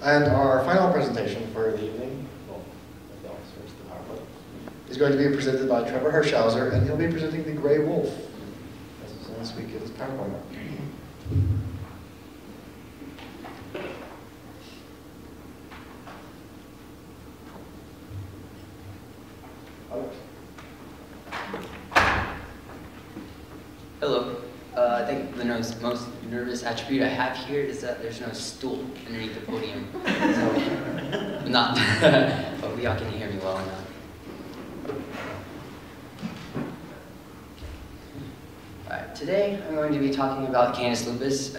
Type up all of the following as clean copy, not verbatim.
And our final presentation for the evening, well, if the officer is the PowerPoint, is going to be presented by Trevor Hirschhauser, and he'll be presenting the Graywolf. As we get his PowerPoint up. Hello. I think the most nervous attribute I have here is that there's no stool underneath the podium. So, not, but y'all can hear me well enough. Alright, today I'm going to be talking about Canis lupus,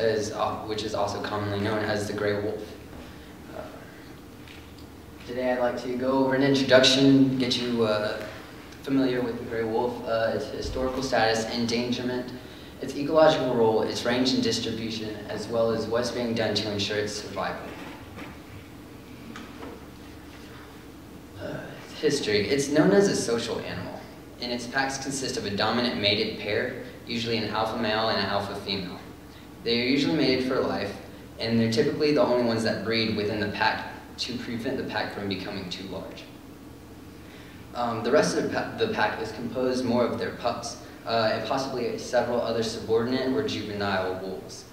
which is also commonly known as the gray wolf. Today I'd like to go over an introduction, get you familiar with the gray wolf, its historical status, endangerment, its ecological role, its range and distribution, as well as what's being done to ensure its survival. History. It's known as a social animal, and its packs consist of a dominant mated pair, usually an alpha male and an alpha female. They are usually mated for life, and they're typically the only ones that breed within the pack to prevent the pack from becoming too large. The rest of the pack is composed more of their pups, and possibly several other subordinate or juvenile wolves.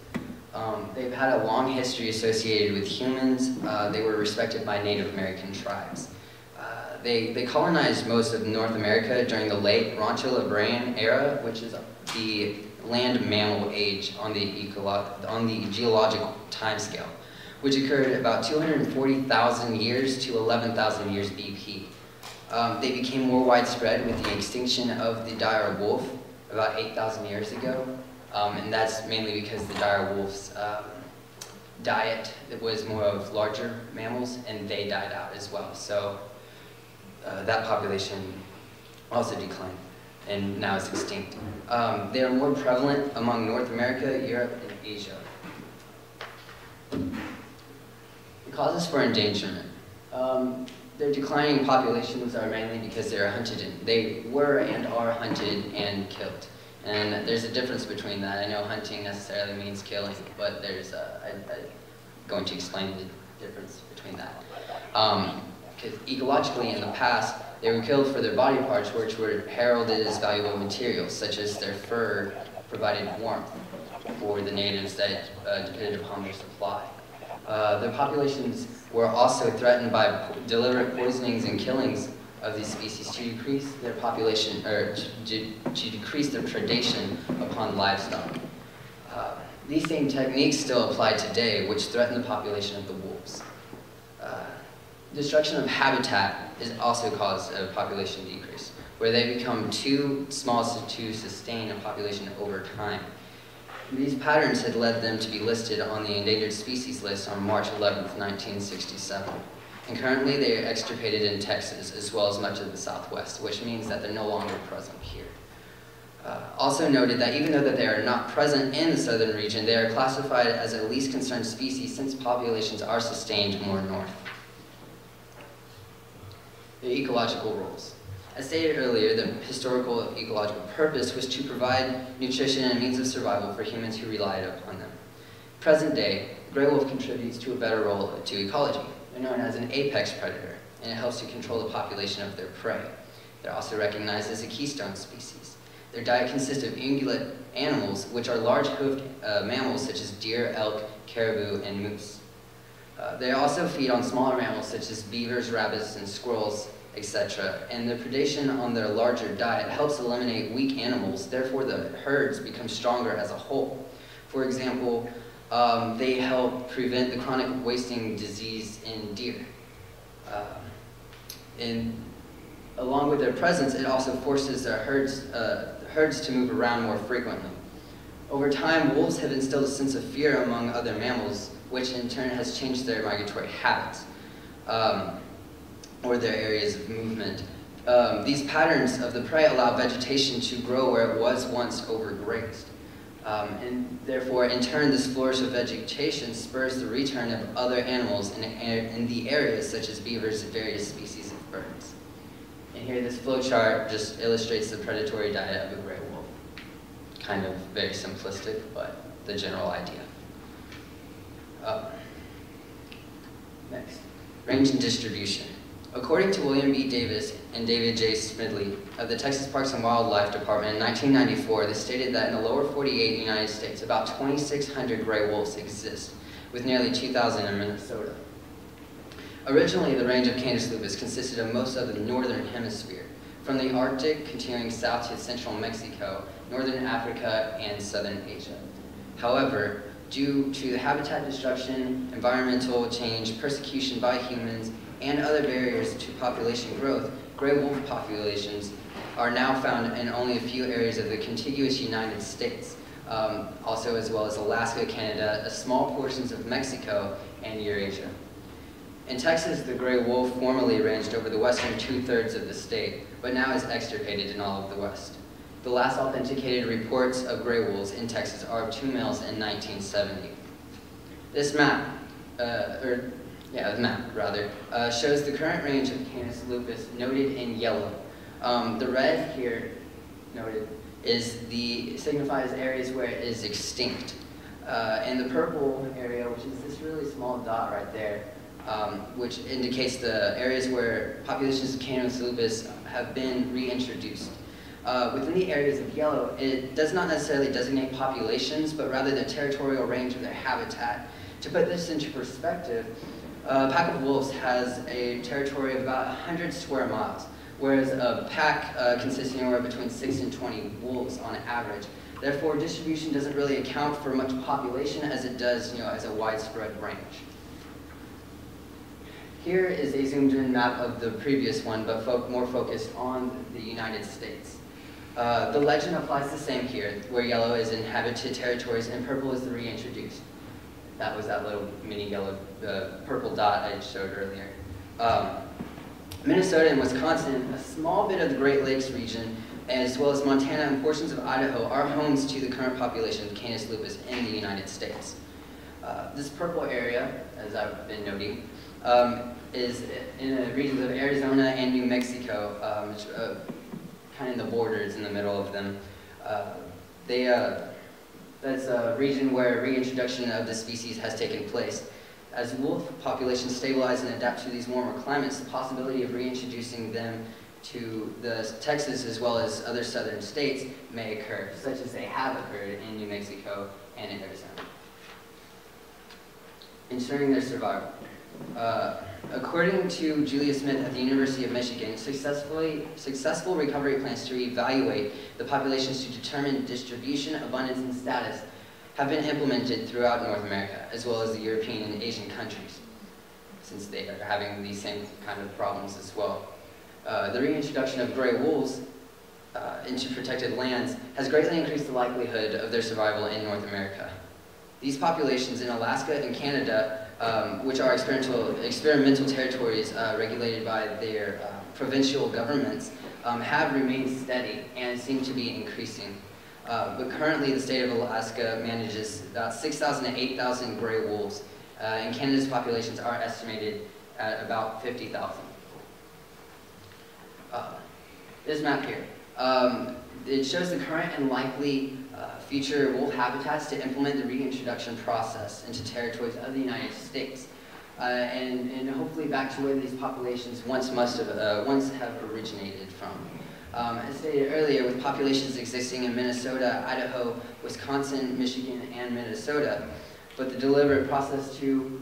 They've had a long history associated with humans. They were respected by Native American tribes. They colonized most of North America during the late Bronto-Labrian era, which is the land mammal age on the geological timescale, which occurred about 240,000 years to 11,000 years BP. They became more widespread with the extinction of the dire wolf about 8,000 years ago, and that's mainly because the dire wolf's diet was more of larger mammals, and they died out as well. So that population also declined, and now it's extinct. They are more prevalent among North America, Europe, and Asia. The causes for endangerment. Their declining populations are mainly because they were and are hunted and killed. And there's a difference between that. I know hunting necessarily means killing, but there's I'm going to explain the difference between that. Because ecologically in the past, they were killed for their body parts, which were heralded as valuable materials, such as their fur provided warmth for the natives that depended upon their supply. Their populations were also threatened by deliberate poisonings and killings of these species to decrease their population, or to decrease their predation upon livestock. These same techniques still apply today, which threaten the population of the wolves. Destruction of habitat is also caused a population decrease, where they become too small to sustain a population over time. These patterns had led them to be listed on the endangered species list on March 11, 1967. And currently they are extirpated in Texas, as well as much of the Southwest, which means that they're no longer present here. Also noted that even though that they are not present in the southern region, they are classified as a least concerned species since populations are sustained more north. The ecological roles. As stated earlier, the historical ecological purpose was to provide nutrition and means of survival for humans who relied upon them. Present day, gray wolf contributes to a better role to ecology. They're known as an apex predator, and it helps to control the population of their prey. They're also recognized as a keystone species. Their diet consists of ungulate animals, which are large-hoofed mammals such as deer, elk, caribou, and moose. They also feed on smaller mammals such as beavers, rabbits, and squirrels, etc. And the predation on their larger diet helps eliminate weak animals, therefore the herds become stronger as a whole. For example, they help prevent the chronic wasting disease in deer. And along with their presence, it also forces their herds to move around more frequently. Over time, wolves have instilled a sense of fear among other mammals, which in turn has changed their migratory habits, or their areas of movement. These patterns of the prey allow vegetation to grow where it was once overgrazed. And therefore, in turn, this flourish of vegetation spurs the return of other animals in the areas, such as beavers and various species of birds. And here, this flowchart just illustrates the predatory diet of a gray wolf. Kind of very simplistic, but the general idea. Next, range and distribution. According to William B. Davis and David J. Smidley of the Texas Parks and Wildlife Department in 1994, they stated that in the lower 48 United States, about 2,600 gray wolves exist, with nearly 2,000 in Minnesota. Originally, the range of Canis lupus consisted of most of the northern hemisphere, from the Arctic continuing south to central Mexico, northern Africa, and southern Asia. However, due to the habitat destruction, environmental change, persecution by humans, and other barriers to population growth, gray wolf populations are now found in only a few areas of the contiguous United States, also as well as Alaska, Canada, small portions of Mexico, and Eurasia. In Texas, the gray wolf formerly ranged over the western two-thirds of the state, but now is extirpated in all of the west. The last authenticated reports of gray wolves in Texas are of 2 males in 1970. This map, shows the current range of Canis lupus noted in yellow. The red here noted signifies areas where it is extinct. And the purple area, which is this really small dot right there, which indicates the areas where populations of Canis lupus have been reintroduced. Within the areas of yellow, it does not necessarily designate populations, but rather the territorial range of their habitat. To put this into perspective, a pack of wolves has a territory of about 100 square miles, whereas a pack consists anywhere between 6 and 20 wolves on average. Therefore, distribution doesn't really account for much population as it does, as a widespread range. Here is a zoomed-in map of the previous one, but more focused on the United States. The legend applies the same here, where yellow is inhabited territories and purple is the reintroduced. That was that little mini yellow, purple dot I showed earlier. Minnesota and Wisconsin, a small bit of the Great Lakes region, as well as Montana and portions of Idaho are homes to the current population of Canis lupus in the United States. This purple area, as I've been noting, is in the regions of Arizona and New Mexico, which, kind of in the borders in the middle of them. That's a region where reintroduction of the species has taken place. As wolf populations stabilize and adapt to these warmer climates, the possibility of reintroducing them to Texas as well as other southern states may occur, such as they have occurred in New Mexico and in Arizona. Ensuring their survival. According to Julia Smith at the University of Michigan, successful recovery plans to evaluate the populations to determine distribution, abundance, and status have been implemented throughout North America, as well as the European and Asian countries, since they are having these same kind of problems as well. The reintroduction of gray wolves into protected lands has greatly increased the likelihood of their survival in North America. These populations in Alaska and Canada, which are experimental territories regulated by their provincial governments, have remained steady and seem to be increasing. But currently the state of Alaska manages about 6,000 to 8,000 gray wolves, and Canada's populations are estimated at about 50,000. This map here, it shows the current and likely future wolf habitats to implement the reintroduction process into territories of the United States, and hopefully back to where these populations once have originated from. As stated earlier, with populations existing in Minnesota, Idaho, Wisconsin, Michigan, and Minnesota, but the deliberate process to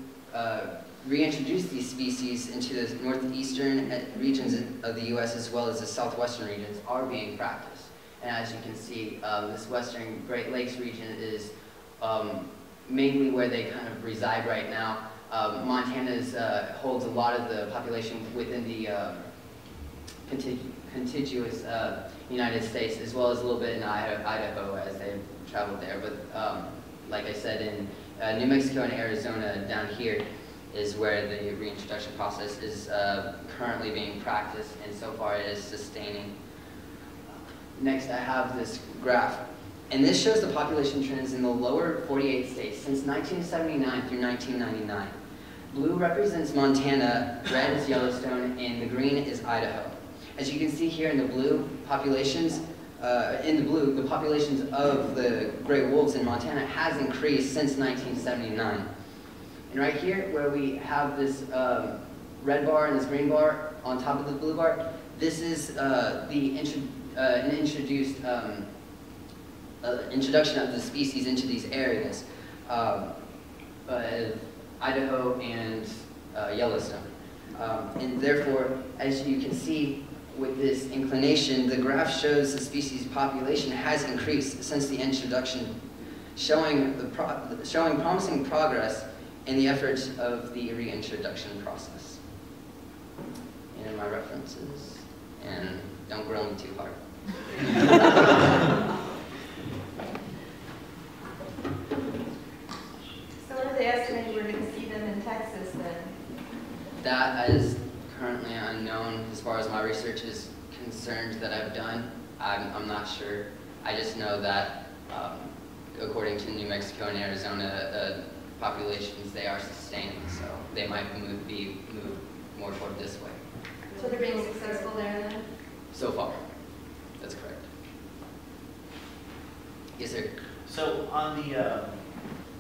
reintroduce these species into the northeastern regions of the U.S. as well as the southwestern regions are being practiced. And as you can see, this western Great Lakes region is mainly where they kind of reside right now. Montana holds a lot of the population within the contiguous United States, as well as a little bit in Idaho as they've traveled there. But like I said, in New Mexico and Arizona down here is where the reintroduction process is currently being practiced, and so far it is sustaining. Next, I have this graph, and this shows the population trends in the lower 48 states since 1979 through 1999. Blue represents Montana, red is Yellowstone, and the green is Idaho. As you can see here in the blue, the populations of the gray wolves in Montana has increased since 1979. And right here, where we have this red bar and this green bar on top of the blue bar, this is an introduction of the species into these areas, Idaho and Yellowstone. And therefore, as you can see with this inclination, the graph shows the species population has increased since the introduction, showing promising progress in the efforts of the reintroduction process. And in my references, and don't grill me too hard. So what are they estimating we're going to see them in Texas then? That is currently unknown as far as my research is concerned that I've done. I'm not sure. I just know that according to New Mexico and Arizona populations, they are sustained, so they might be moved more toward this way. So they're being successful there then? So far, that's correct. Yes, sir. So on the,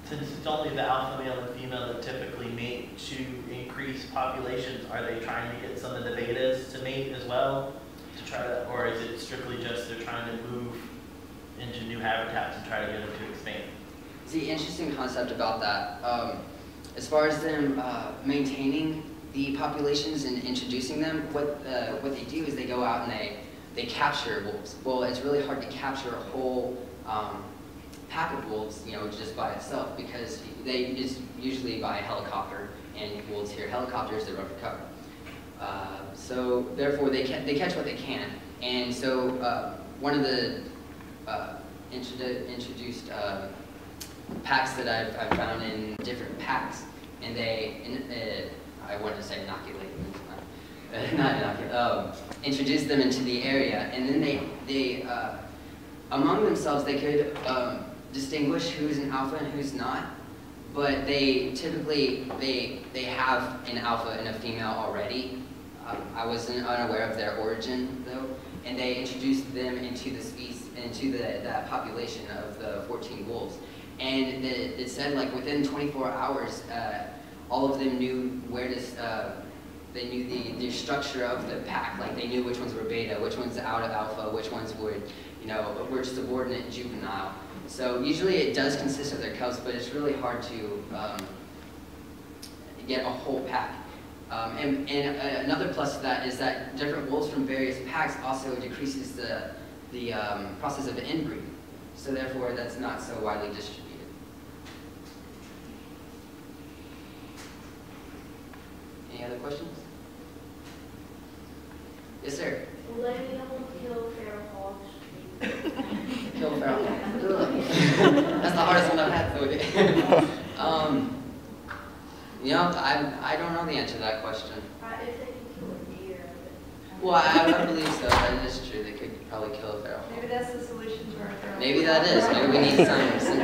since it's only the alpha male and female that typically mate to increase populations, are they trying to get some of the betas to mate as well? To try to, or is it strictly just they're trying to move into new habitats and try to get them to expand? The interesting concept about that, as far as them maintaining the populations and introducing them, what they do is they go out and they capture wolves. Well, it's really hard to capture a whole pack of wolves, just by itself, because it's usually by helicopter, and wolves hear helicopters, they run for cover. So therefore, they catch what they can, and so one of the introduced packs that I've found in different packs, and I want to say inoculate them, not inoculate, introduce them into the area, and then they among themselves, they could distinguish who's an alpha and who's not, but they typically, they have an alpha and a female already. I was unaware of their origin, though, and they introduced them into the species, into that population of the 14 wolves. And it said, like, within 24 hours, all of them knew where to, they knew the structure of the pack. Like, they knew which ones were beta, which ones out of alpha, which ones would, were subordinate juvenile. So usually it does consist of their cubs, but it's really hard to get a whole pack. And another plus to that is that different wolves from various packs also decreases the process of inbreeding. So therefore, that's not so widely distributed. Any other questions? Yes, sir. Will they be able to kill feral hogs? Kill feral hogs. That's the hardest one I've had. I don't know the answer to that question. If they can kill a deer. Well, I believe so. That is true. They could probably kill a feral hog. Maybe that's the solution to our feral. Maybe that is. Maybe we need some